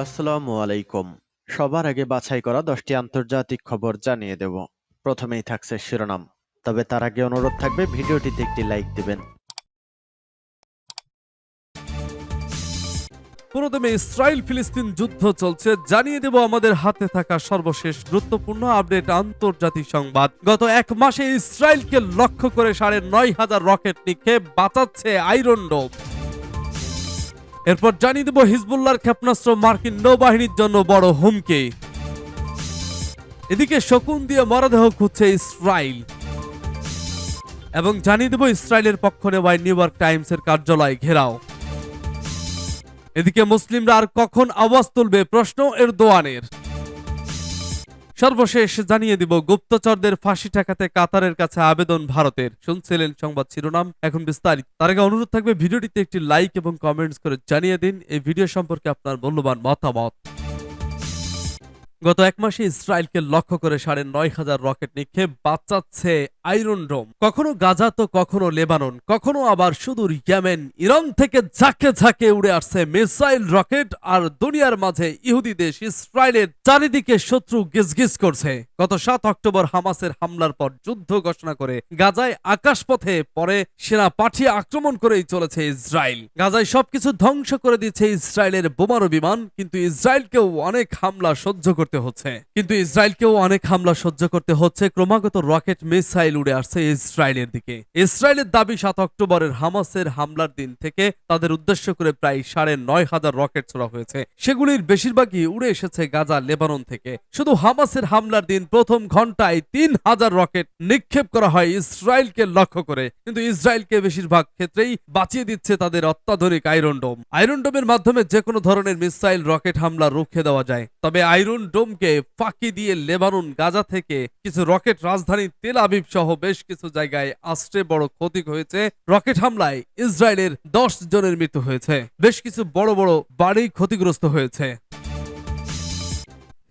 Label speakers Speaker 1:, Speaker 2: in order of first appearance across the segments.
Speaker 1: আসসালামু আলাইকুম। সবার আগে বাছাই করা 10টি আন্তর্জাতিক খবর জানিয়ে দেব। প্রথমেই থাকছে শিরোনাম। তবে তার আগে অনুরোধ থাকবে ভিডিওটিতে একটি লাইক দিবেন।
Speaker 2: পুরোদমে ইসরায়েল ফিলিস্তিন যুদ্ধ চলছে, জানিয়ে দেব আমাদের হাতে থাকা সর্বশেষ গুরুত্বপূর্ণ আপডেট আন্তর্জাতিক সংবাদ। গত এক মাসে ইসরায়েলকে লক্ষ্য করে 9,500 রকেট নিক্ষেপ বাঁচাচ্ছে আয়রন ডোম। এরপর জানিয়ে দেব হিজবুল্লাহর ক্ষেপণাস্ত্র মার্কিন নৌবাহিনীর জন্য বড় হুমকি। এদিকে শকুন দিয়ে মরদেহ খুঁজছে ইসরায়েল। এবং জানিয়ে দেব ইসরায়েলের পক্ষ নেওয়ায় নিউ ইয়র্ক টাইমসের কার্যালয় ঘেরাও। এদিকে মুসলিমরা আর কখন আওয়াজ তুলবে, প্রশ্ন এরদোয়ানের। সর্বশেষ জানিয়ে দিব গুপ্তচরদের ফাঁসি ঠেকাতে কাতারের কাছে আবেদন ভারতের। শুনছিলেন সংবাদ শিরোনাম, এখন বিস্তারিত। তার আগে অনুরোধ থাকবে ভিডিওটিতে একটি লাইক এবং কমেন্টস করে জানিয়ে দিন এই ভিডিও সম্পর্কে আপনার মূল্যবান মতামত। গত এক মাসে ইসরায়েলকে লক্ষ্য করে 9,500 রকেট নিক্ষেপ বাঁচাচ্ছে আয়রন ডোম। কখনো গাজা তো কখনো লেবানন, কখনো আবার সুদূর ইয়েমেন। ইরান থেকে ঝাঁকে ঝাঁকে উড়ে আসছে মিসাইল রকেট, আর দুনিয়ার মাঝে ইহুদি দেশ ইসরায়েলের চারিদিকে শত্রু গিজগিজ করছে। গত 7 অক্টোবর হামাসের হামলার পর যুদ্ধ ঘোষণা করে গাজায় আকাশপথে পরে সেনা পাঠিয়ে আক্রমণ করেই চলেছে ইসরায়েল। গাজায় সবকিছু ধ্বংস করে দিচ্ছে ইসরায়েলের বোমারু বিমান, কিন্তু ইসরায়েলকেও অনেক হামলা সহ্য করতে হচ্ছে। ক্রমাগত রকেট মিসাইল উড়ে আসছে ইসরায়েলের দিকে। ইসরায়েলের দাবি 7 অক্টোবরের হামাসের হামলার দিন থেকে তাদের উদ্দেশ্য করে প্রায় 9,500 রকেট ছোড়া হয়েছে। সেগুলির বেশিরভাগই উড়ে এসেছে গাজা লেবানন থেকে। শুধু হামাসের হামলার দিন প্রথম ঘন্টায় 3,000 রকেট নিক্ষেপ করা হয় ইসরায়েলকে লক্ষ্য করে, কিন্তু ইসরায়েলকে বেশিরভাগ ক্ষেত্রেই বাঁচিয়ে দিচ্ছে তাদের অত্যাধুনিক আয়রন ডোম। আয়রন ডোমের মাধ্যমে যে কোনো ধরনের মিসাইল রকেট হামলা রুখে দেওয়া যায়। তবে আয়রন ডোমকে ফাঁকি দিয়ে লেবানন গাজা থেকে কিছু রকেট রাজধানী তেল আবিব সহ বেশ কিছু জায়গায় আশ্রে বড় ক্ষতি হয়েছে। রকেট হামলায় ইসরায়েলের 10 জনের মৃত্যু হয়েছে, বেশ কিছু বড় বড় বাড়ি ক্ষতিগ্রস্ত হয়েছে।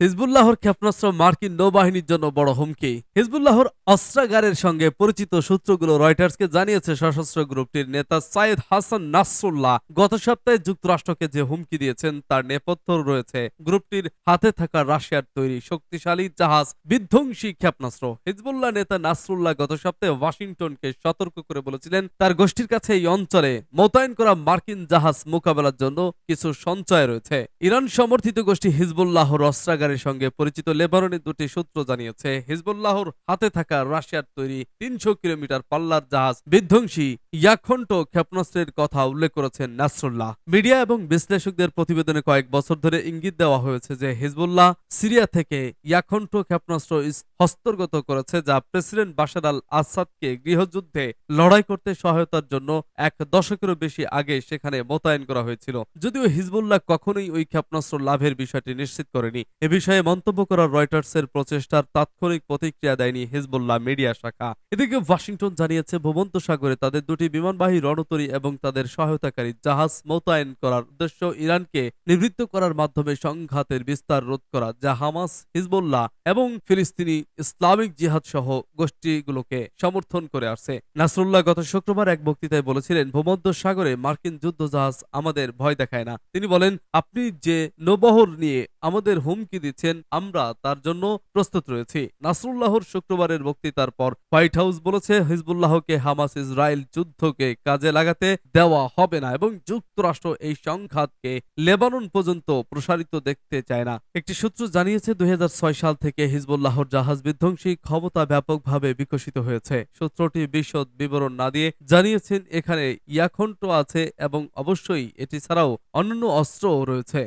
Speaker 2: হিজবুল্লাহর ক্ষেপণাস্ত্র মার্কিন নৌবাহিনীর জন্য বড় হুমকি। হিজবুল্লাহর অস্ত্রাগারের সঙ্গে পরিচিত সূত্রগুলো রয়টার্সকে জানিয়েছে সশস্ত্র গ্রুপটির নেতা সাইদ হাসান নাসরুল্লাহ গত সপ্তাহে যুক্তরাষ্ট্রকে যে হুমকি দিয়েছেন তার নেপথ্য রয়েছে গ্রুপটির হাতে থাকা রাশিয়ার তৈরি শক্তিশালী জাহাজ বিধ্বংসী ক্ষেপণাস্ত্র। হিজবুল্লাহ নেতা নাসরুল্লাহ গত সপ্তাহে ওয়াশিংটনকে সতর্ক করে বলেছিলেন তার গোষ্ঠীর কাছে এই অঞ্চলে মোতায়েন করা মার্কিন জাহাজ মোকাবেলার জন্য কিছু সঞ্চয় রয়েছে। ইরান সমর্থিত গোষ্ঠী হিজবুল্লাহর অস্ত্রাগার সঙ্গে পরিচিত লেবাননের দুটি সূত্র জানিয়েছে হিজবুল্লাহর হাতে থাকা রাশিয়ার তৈরি 300 কিলোমিটার পাল্লার জাহাজ বিধ্বংসী ইয়াখন্ট ক্ষেপণাস্ত্রের কথা উল্লেখ করেছেন নাসরুল্লাহ। মিডিয়া এবং বিশ্লেষকদের প্রতিবেদনে কয়েক বছর ধরে ইঙ্গিত দেওয়া হয়েছে যে হিজবুল্লাহ সিরিয়া থেকে ইয়াখন্ট ক্ষেপণাস্ত্র হস্তগত করেছে, যা প্রেসিডেন্ট বাশার আল আসাদকে গৃহযুদ্ধে লড়াই করতে সহায়তার জন্য 1 দশকেরও বেশি আগে সেখানে মোতায়েন করা হয়েছিল। যদিও হিজবুল্লাহ কখনোই ওই ক্ষেপণাস্ত্র লাভের বিষয়টি নিশ্চিত করেনি। এ বিষয়ে মন্তব্য করা রয়টার্সের প্রচেষ্টার তাৎক্ষণিক প্রতিক্রিয়া দেয়নি হিজবুল্লাহ মিডিয়া শাখা। এদিকে ওয়াশিংটন জানিয়েছে ভূমধ্য সাগরে তাদের দুটি বিমানবাহী রণতরী এবং তাদের সহায়তাকারী জাহাজ মোতায়েন করার উদ্দেশ্য ইরানকে নিবৃত্ত করার মাধ্যমে সংঘাতের বিস্তার রোধ করা, যা হামাস, হিজবুল্লাহ এবং ফিলিস্তিনি ইসলামিক জিহাদ সহ গোষ্ঠীগুলোকে সমর্থন করে আসছে। নাসরুল্লাহ গত শুক্রবার এক বক্তৃতায় বলেছিলেন ভূমধ্য সাগরে মার্কিন যুদ্ধ জাহাজ আমাদের ভয় দেখায় না। তিনি বলেন, আপনি যে নৌবহর নিয়ে আমাদের হুমকি দিচ্ছেন আমরা তার জন্য প্রস্তুত রয়েছি। নাসরুল্লাহর শুক্রবারের বক্তৃতার পর হোয়াইট হাউস বলেছে হিজবুল্লাহকে হামাস ইসরায়েল যুদ্ধকে কাজে লাগাতে দেওয়া হবে না এবং যুক্তরাষ্ট্র এই সংঘাতকে লেবানন পর্যন্ত প্রসারিত দেখতে চায় না। একটি সূত্র জানিয়েছে 2006 সাল থেকে হিজবুল্লাহর জাহাজ বিধ্বংসী ক্ষমতা ব্যাপকভাবে বিকশিত হয়েছে। সূত্রটি বিশদ বিবরণ না দিয়ে জানিয়েছেন এখানে ইয়াখন্ট আছে এবং অবশ্যই এটি ছাড়াও অন্যান্য অস্ত্রও রয়েছে।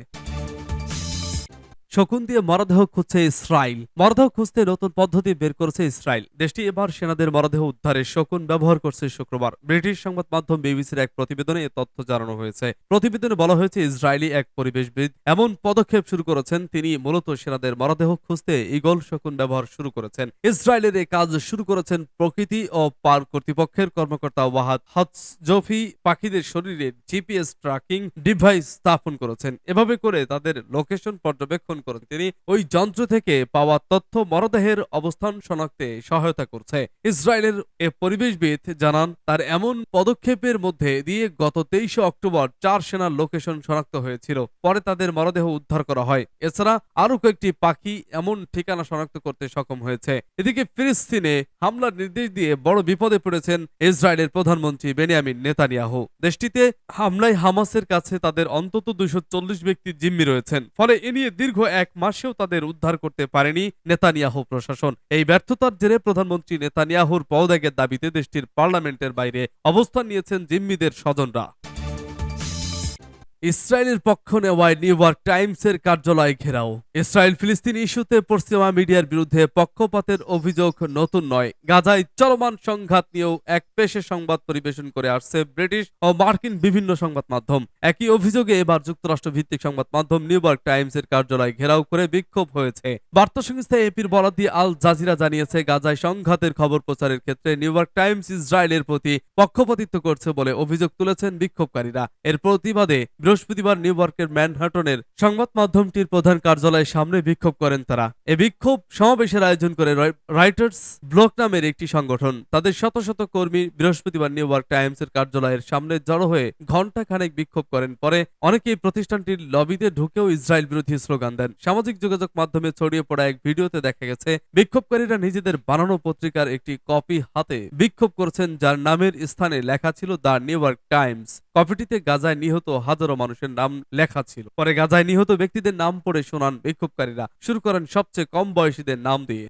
Speaker 2: শকুন দিয়ে মরদেহ খুঁজছে ইসরায়েল। মরদেহ খুঁজতে নতুন পদ্ধতি বের করেছে ইসরায়েল। দেশটি এবার সেনাদের মরদেহ উদ্ধারে শকুন ব্যবহার করছে শুক্রবার। ব্রিটিশ সংবাদ মাধ্যম বিবিসির এক প্রতিবেদনে এ তথ্য জানানো হয়েছে। প্রতিবেদনে বলা হয়েছে ইসরায়েলি এক পরিবেশবিদ এমন পদক্ষেপ শুরু করেছেন, তিনি মূলত সেনাদের মরদেহ খুঁজতে ঈগল শকুন ব্যবহার শুরু করেছেন। ইসরায়েলের এই কাজ শুরু করেছেন প্রকৃতি ও পার কর্তৃপক্ষের কর্মকর্তা ওয়াহাদ হাতজফি। পাখিদের শরীরে জিপিএস ট্র্যাকিং ডিভাইস স্থাপন করেছেন। এভাবে করে তাদের লোকেশন পর্যবেক্ষণ পরিদর্শন করেন তিনি। ওই যন্ত্র থেকে পাওয়া তথ্য মরদেহের অবস্থান শনাক্তে সহায়তা করছে। ইসরায়েলের এ পরিবেশবিদ জানান, তার এমন পদক্ষেপের মধ্যে দিয়ে গত 23 অক্টোবর 4 সেনার লোকেশন শনাক্ত হয়েছিল। পরে তাদের মরদেহ উদ্ধার করা হয়। এছাড়া আরো কয়েকটি পাখি এমন ঠিকানা শনাক্ত করতে সক্ষম হয়েছে। এদিকে ফিলিস্তিনে হামলার নির্দেশ দিয়ে বড় বিপদে পড়েছেন ইসরায়েলের প্রধানমন্ত্রী বেনিয়ামিন নেতানিয়াহু। দেশটিতে হামলায় হামাসের কাছে তাদের অন্তত 240 ব্যক্তি জিম্মি রয়েছেন। ফলে এ নিয়ে দীর্ঘ 1 মাসেও তাদের উদ্ধার করতে পারেনি নেতানিয়াহু প্রশাসন। এই ব্যর্থতার জেরে প্রধানমন্ত্রী নেতানিয়াহুর পদত্যাগের দাবিতে দেশটির পার্লামেন্টের বাইরে অবস্থান নিয়েছেন জিম্মিদের স্বজনরা। ইসরায়েলের পক্ষ নেওয়ায় নিউ ইয়র্ক টাইমসের কার্যালয় ঘেরাও। ইসরায়েল ফিলিস্তিন ইস্যুতে পশ্চিমা মিডিয়ার বিরুদ্ধে পক্ষপাতের অভিযোগ নতুন নয়। গাজায় চলমান সংঘাত নিয়েও এক পেশে সংবাদ পরিবেশন করে আসছে ব্রিটিশ ও মার্কিন বিভিন্ন সংবাদ মাধ্যম। একই অভিযোগে এবার যুক্তরাষ্ট্র ভিত্তিক সংবাদ মাধ্যম নিউ ইয়র্ক টাইমসের কার্যালয় ঘেরাও করে বিক্ষোভ হয়েছে। বার্তা সংস্থা এপির বরাত দিয়ে আল জাজিরা জানিয়েছে, গাজায় সংঘাতের খবর প্রচারের ক্ষেত্রে নিউ ইয়র্ক টাইমস ইসরায়েলের প্রতি পক্ষপাতিত্ব করছে বলে অভিযোগ তুলেছেন বিক্ষোভকারীরা। এর প্রতিবাদে বৃহস্পতিবার নিউ ইয়র্কের ম্যানহাটনের সংবাদ মাধ্যমটির প্রধান কার্যালয়ের সামনে বিক্ষোভ করেন তারা। এ বিক্ষোভ সমাবেশের আয়োজন করে রাইটার্স ব্লক নামের একটি সংগঠন। তাদের শত শত কর্মী বৃহস্পতিবার নিউ ইয়র্ক টাইমসের কার্যালয়ের সামনে জড়ো হয়ে ঘণ্টাখানেক বিক্ষোভ করেন। পরে অনেকেই প্রতিষ্ঠানটির লবিতে ঢুকেও ইসরায়েল বিরোধী স্লোগান দেন। সামাজিক যোগাযোগ মাধ্যমে ছড়িয়ে পড়া এক ভিডিওতে দেখা গেছে বিক্ষোভকারীরা নিজেদের বানানো পত্রিকার একটি কপি হাতে বিক্ষোভ করছেন, যার নামের স্থানে লেখা ছিল দ্য নিউ ইয়র্ক টাইমস। কপিটিতে গাজায় নিহত হাজারো মানুষের নাম লেখা ছিল। পরে গাজায় নিহত ব্যক্তিদের নাম পড়ে শোনান বিক্ষোভকারীরা। শুরু করেন সবচেয়ে কম বয়সীদের নাম দিয়ে।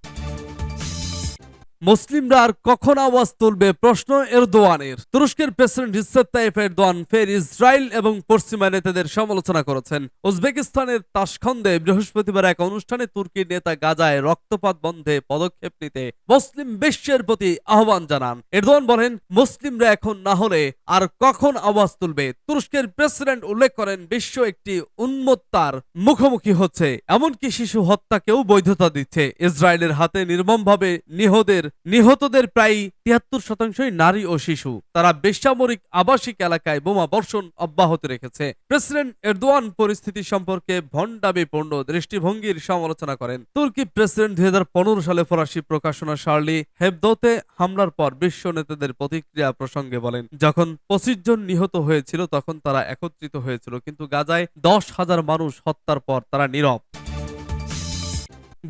Speaker 2: মুসলিমরা আর কখন আওয়াজ তুলবে, প্রশ্ন এরদোয়ানের। তুরস্কের প্রেসিডেন্ট রিসেপ তাইয়েপ এরদোয়ান ফের ইসরায়েল এবং পশ্চিমা নেতাদের সমালোচনা করেছেন। উজবেকিস্তানের তাশখন্দে বৃহস্পতিবার এক অনুষ্ঠানে তুর্কির নেতা গাজায় রক্তপাত বন্ধে পদক্ষেপ নিতে মুসলিম বিশ্বের প্রতি আহ্বান জানান। এরদোয়ান বলেন, মুসলিমরা এখন না হলে আর কখন আওয়াজ তুলবে। তুরস্কের প্রেসিডেন্ট উল্লেখ করেন, বিশ্ব একটি উন্মত্তার মুখোমুখি হচ্ছে, এমনকি শিশু হত্যাকেও বৈধতা দিচ্ছে। ইসরায়েলের হাতে নির্মমভাবে নিহতদের প্রায় 73% নারী ও শিশু। তারা বেসামরিক আবাসিক এলাকায় বোমা বর্ষণ অব্যাহত রেখেছে। প্রেসিডেন্ট এরদোয়ান পরিস্থিতি সম্পর্কে ভণ্ডামিপূর্ণ দৃষ্টিভঙ্গির সমালোচনা করেন। তুর্কি প্রেসিডেন্ট 2015 সালে ফরাসি প্রকাশনা শার্লি হেবদোতে হামলার পর বিশ্ব নেতাদের প্রতিক্রিয়া প্রসঙ্গে বলেন, যখন 25 জন নিহত হয়েছিল তখন তারা একত্রিত হয়েছিল, কিন্তু গাজায় 10,000 মানুষ হত্যার পর তারা নীরব।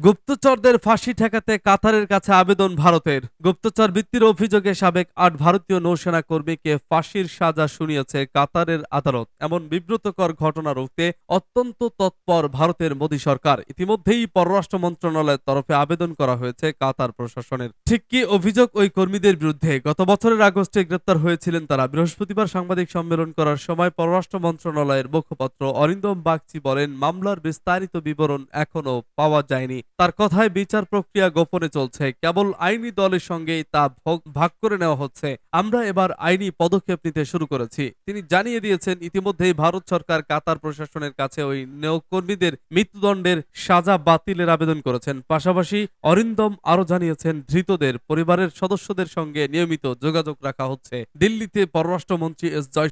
Speaker 2: গুপ্তচরদের ফাঁসি ঠেকাতে কাতারের কাছে আবেদন ভারতের। গুপ্তচর বৃত্তির অভিযোগে সাবেক 8 ভারতীয় নৌসেনা কর্মীকে ফাঁসির সাজা শুনিয়েছে কাতারের আদালত। এমন বিব্রতকর ঘটনা রুখতে অত্যন্ত তৎপর ভারতের মোদী সরকার। ইতিমধ্যেই পররাষ্ট্র মন্ত্রণালয়ের তরফে আবেদন করা হয়েছে কাতার প্রশাসনের। ঠিক কি অভিযোগ ওই কর্মীদের বিরুদ্ধে? গত বছরের আগস্টে গ্রেপ্তার হয়েছিলেন তারা। বৃহস্পতিবার সাংবাদিক সম্মেলন করার সময় পররাষ্ট্র মন্ত্রণালয়ের মুখপাত্র অরিন্দম বাগচি বলেন, মামলার বিস্তারিত বিবরণ এখনো পাওয়া যায়নি। তার কথায় বিচার প্রক্রিয়া গোপনে চলছে, কেবল আইনি দলের সঙ্গেই তা ভাগ করে নেওয়া হচ্ছে। আমরা এবার আইনি পদক্ষেপ নিতে শুরু করেছি। তিনি জানিয়ে দিয়েছেন, ইতিমধ্যেই ভারত সরকার কাতার প্রশাসনের কাছে ওই নৌকর্মীদের মৃত্যুদণ্ডের সাজা বাতিলের আবেদন করেছেন। পাশাপাশি অরিন্দম আরো জানিয়েছেন, ধৃতদের পরিবারের সদস্যদের সঙ্গে নিয়মিত যোগাযোগ রাখা হচ্ছে। দিল্লিতে পররাষ্ট্রমন্ত্রী এস জয়